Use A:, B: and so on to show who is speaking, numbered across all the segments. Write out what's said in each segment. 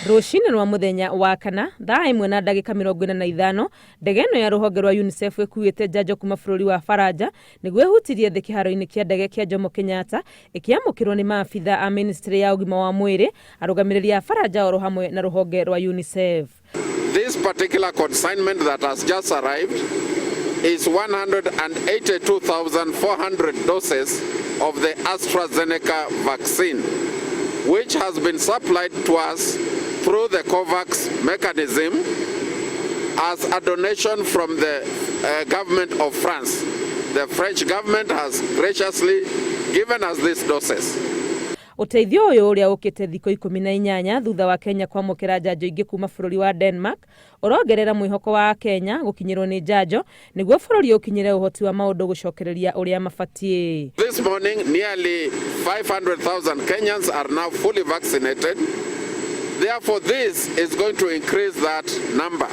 A: Rũcinĩ rwa muthenya wa kana thaa 1:45 ndege ĩno ya rũhonge rwa UNICEF ĩkuĩte njanjo kuma bũrũri wa Faranja nĩguo ĩhutirie thĩ kĩharo-inĩ kĩa ndege kĩa Jomo Kenyatta ĩkĩamũkĩrwo nĩ maabitha a ministry ya ũgima wa mwĩrĩ, arũgamĩrĩri a Faranja oro hamwe na rũhonge rwa UNICEF.
B: This particular consignment that has just arrived is 182,400 doses of the Astra-Zeneca vaccine, which has been supplied to us through the COVAX mechanism as a donation from the government of France. The French government has graciously given us these doses.
A: Uteithio ũyũ ũrĩa ũkĩte thikũ 18 thutha wa Kenya kwamũkĩra njanjo ingĩ kuma bũrũri wa Denmark ũrongerera mwĩhoko wa Kenya gũkinyĩrwo nĩ njanjo nĩguo bũrũri ũkinyĩre ũhoti wa maũndũ gũcokereria ũrĩa mabatiĩ.
B: This morning nearly 500,000 Kenyans are now fully vaccinated. Therefore this is going to increase that number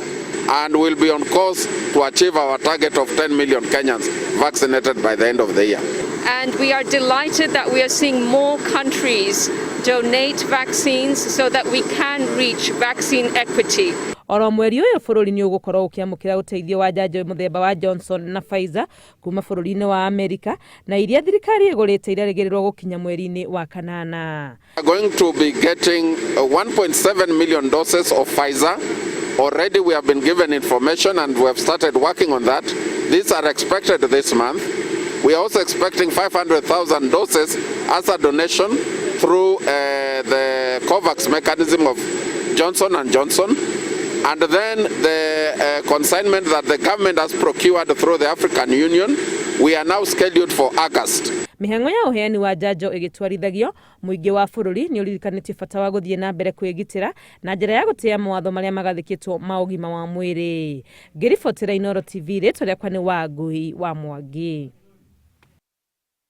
B: and will be on course to achieve our target of 10 million Kenyans vaccinated by the end of the year.
C: And we are delighted that we are seeing more countries donate vaccines so that we can reach vaccine equity.
A: Oro mweri ũyũ bũrũri nĩ ũgũkorwo ũkĩamũkĩra ũteithio wa njanjo mũthemba wa Johnson na Pfizer kuma bũrũri-inĩ wa Amerika na iria thirikari ĩgũrĩte irarĩgĩrĩrwo gũkinya mweri-inĩ wa kanana.
B: We are going to be getting 1.7 million doses of Pfizer. Already we have been given information and we have started working on that. These are expected this month. We are also expecting 500,000 doses as a donation through the COVAX mechanism of Johnson & Johnson. And then the consignment that the government has procured through the African Union, we are now scheduled for August.
A: Mĩhang'o ya ũheani wa njanjo ĩgĩtwarithagio, mũingĩ wa bũrũri nĩ ũririkanĩtie bata wa gũthiĩ na mbere kwĩgitĩra na njĩra ya gũtĩa mawatho marĩa magathĩkĩtwo ma ũgima wa mwĩrĩ. Ngĩribotera Inooro TV, rĩtwa rĩakwa nĩ Wangui wa Mwangi.